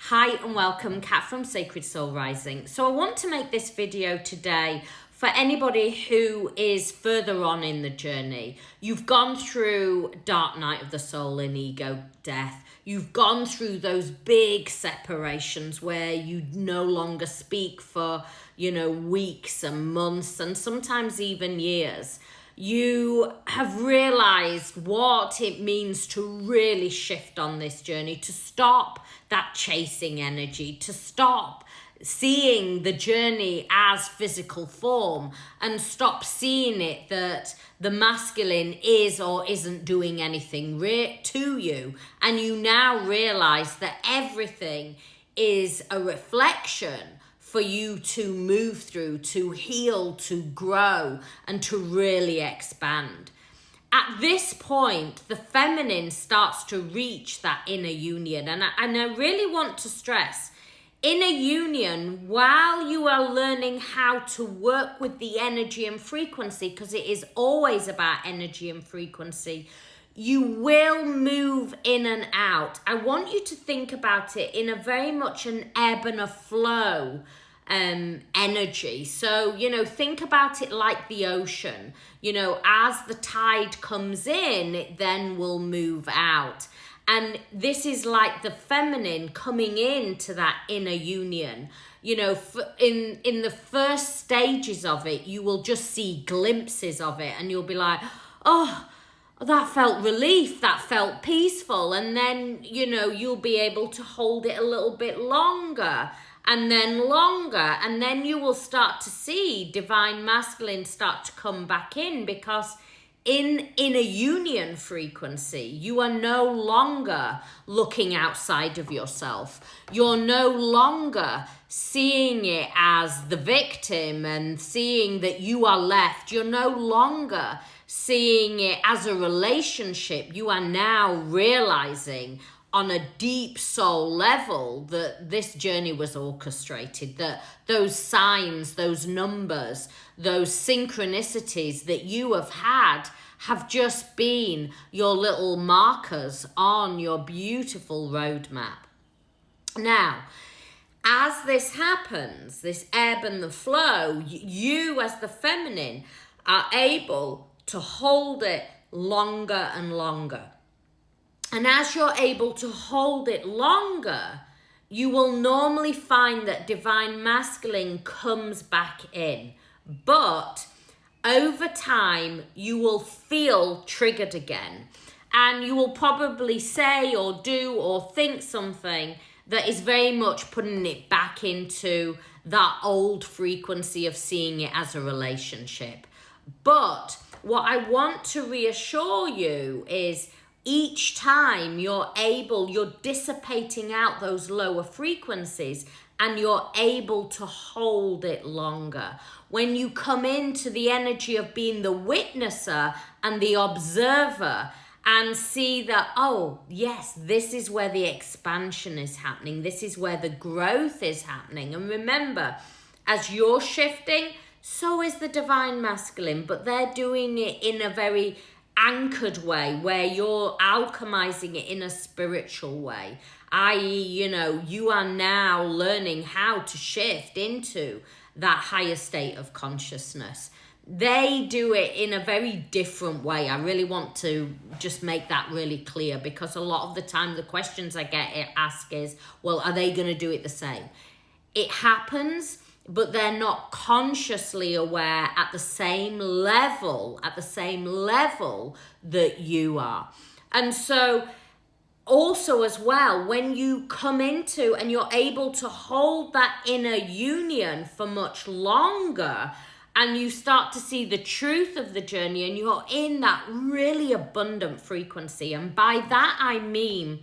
Hi and welcome, Kat from Sacred Soul Rising. So I want to make this video today for anybody who is further on in the journey. You've gone through dark night of the soul and ego death. You've gone through those big separations where you no longer speak for, weeks and months and sometimes even years. You have realized what it means to really shift on this journey, to stop that chasing energy, to stop seeing the journey as physical form and stop seeing it that the masculine is or isn't doing anything to you. And you now realize that everything is a reflection for you to move through, to heal, to grow, and to really expand. At this point, the feminine starts to reach that inner union. And I really want to stress, inner union, while you are learning how to work with the energy and frequency, because it is always about energy and frequency, you will move in and out. I want you to think about it in a very much an ebb and a flow energy. So, think about it like the ocean. As the tide comes in, it then will move out. And this is like the feminine coming into that inner union. In the first stages of it, you will just see glimpses of it and you'll be like, oh, that felt relief, that felt peaceful. And then, you'll be able to hold it a little bit longer and then longer. And then you will start to see divine masculine start to come back in, because in a union frequency, you are no longer looking outside of yourself. You're no longer seeing it as the victim and seeing that you are left. You're no longer seeing it as a relationship. You are now realizing on a deep soul level that this journey was orchestrated, that those signs, those numbers, those synchronicities that you have just been your little markers on your beautiful roadmap. Now, as this happens, this ebb and the flow, you as the feminine are able to hold it longer and longer. And as you're able to hold it longer, you will normally find that divine masculine comes back in. But over time, you will feel triggered again. And you will probably say or do or think something that is very much putting it back into that old frequency of seeing it as a relationship. But what I want to reassure you is, each time you're dissipating out those lower frequencies and you're able to hold it longer. When you come into the energy of being the witnesser and the observer and see that, oh, yes, this is where the expansion is happening. This is where the growth is happening. And remember, as you're shifting, so is the divine masculine, but they're doing it in a very anchored way, where you're alchemizing it in a spiritual way, i.e., you are now learning how to shift into that higher state of consciousness. They do it in a very different way. I really want to just make that really clear, because a lot of the time the questions I get asked is, well, are they going to do it the same? It happens, but they're not consciously aware at the same level that you are. And so also as well, when you come into and you're able to hold that inner union for much longer, and you start to see the truth of the journey and you're in that really abundant frequency. And by that I mean,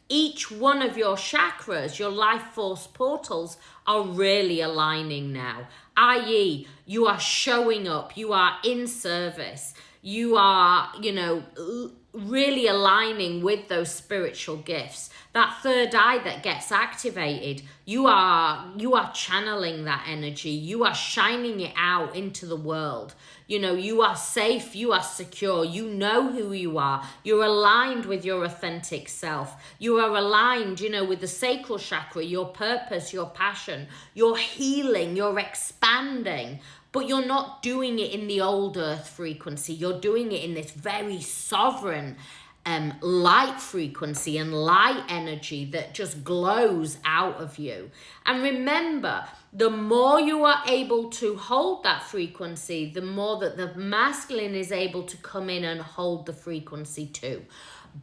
each one of your chakras, your life force portals, are really aligning now. I.e., you are showing up, you are in service, you are, really aligning with those spiritual gifts, that third eye that gets activated, you are channeling that energy. You are shining it out into the world. You know, you are safe, you are secure, you know who you are. You're aligned with your authentic self. You are aligned, you know, with the sacral chakra, your purpose, your passion, you're healing, you're expanding. But you're not doing it in the old earth frequency. You're doing it in this very sovereign light frequency and light energy that just glows out of you. And remember, the more you are able to hold that frequency, the more that the masculine is able to come in and hold the frequency too.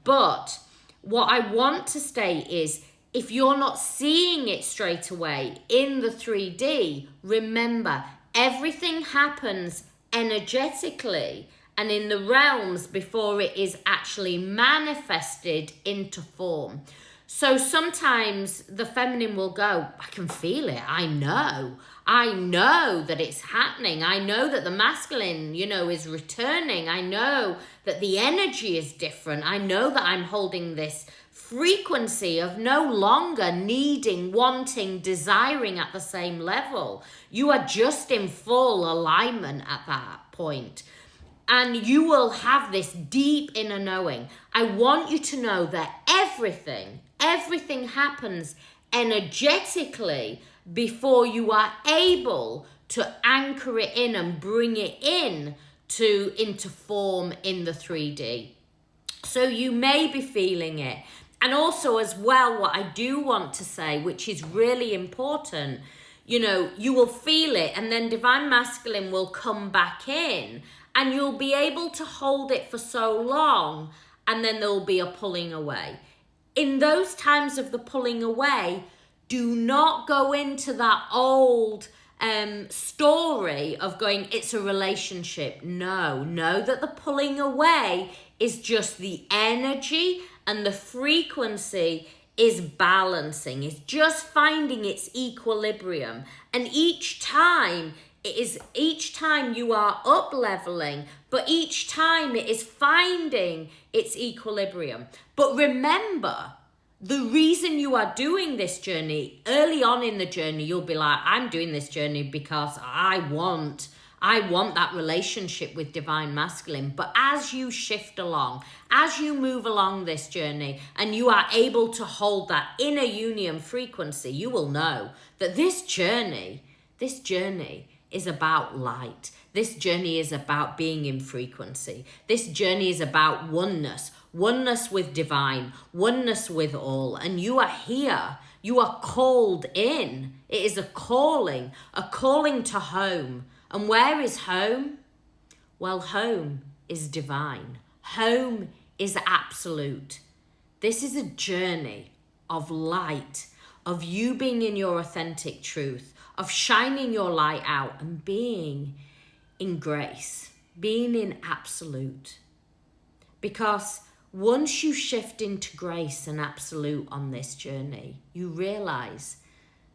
But what I want to state is, if you're not seeing it straight away in the 3D, remember, everything happens energetically and in the realms before it is actually manifested into form. So sometimes the feminine will go, I can feel it. I know that it's happening. I know that the masculine, you know, is returning. I know that the energy is different. I know that I'm holding this frequency of no longer needing, wanting, desiring at the same level. You are just in full alignment at that point. And you will have this deep inner knowing. I want you to know that everything happens energetically before you are able to anchor it in and bring it into form in the 3D. So you may be feeling it. And also as well, what I do want to say, which is really important, you know, you will feel it and then divine masculine will come back in and you'll be able to hold it for so long and then there'll be a pulling away. In those times of the pulling away, do not go into that old story of going, it's a relationship. No, know that the pulling away is just the energy and the frequency is balancing. It's just finding its equilibrium. And each time you are up leveling, but each time it is finding its equilibrium. But remember, the reason you are doing this journey, early on in the journey, you'll be like, I'm doing this journey because I want that relationship with divine masculine. But as you shift along, as you move along this journey and you are able to hold that inner union frequency, you will know that this journey is about light. This journey is about being in frequency. This journey is about oneness with divine, oneness with all. And you are here. You are called in. It is a calling to home. And where is home? Well, home is divine. Home is absolute. This is a journey of light, of you being in your authentic truth, of shining your light out and being in grace, being in absolute. Because once you shift into grace and absolute on this journey, you realize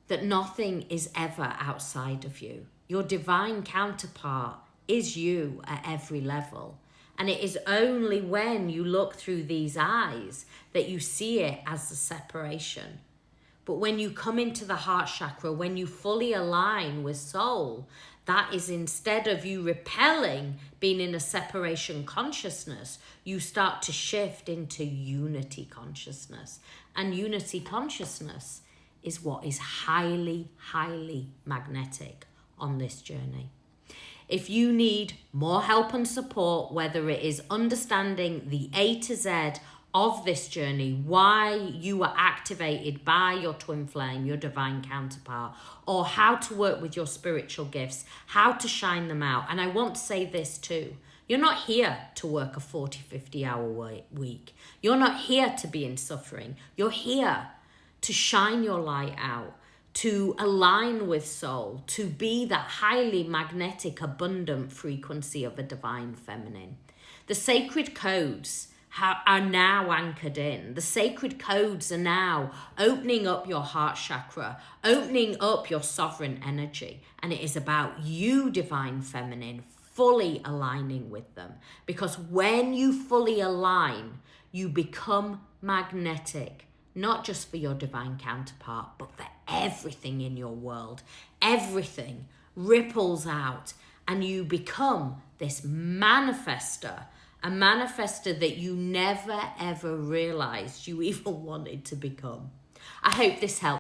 that nothing is ever outside of you. Your divine counterpart is you at every level. And it is only when you look through these eyes that you see it as a separation. But when you come into the heart chakra, when you fully align with soul, that is, instead of you repelling being in a separation consciousness, you start to shift into unity consciousness. And unity consciousness is what is highly, highly magnetic on this journey. If you need more help and support, whether it is understanding the A to Z of this journey, why you are activated by your twin flame, your divine counterpart, or how to work with your spiritual gifts, how to shine them out. And I want to say this too. You're not here to work a 40, 50-hour week. You're not here to be in suffering. You're here to shine your light out, to align with soul, to be that highly magnetic, abundant frequency of a divine feminine. The sacred codes are now anchored in. The sacred codes are now opening up your heart chakra, opening up your sovereign energy. And it is about you, divine feminine, fully aligning with them. Because when you fully align, you become magnetic, not just for your divine counterpart, but for everything in your world. Everything ripples out, and you become this manifestor, a manifestor that you never ever realized you even wanted to become. I hope this helped.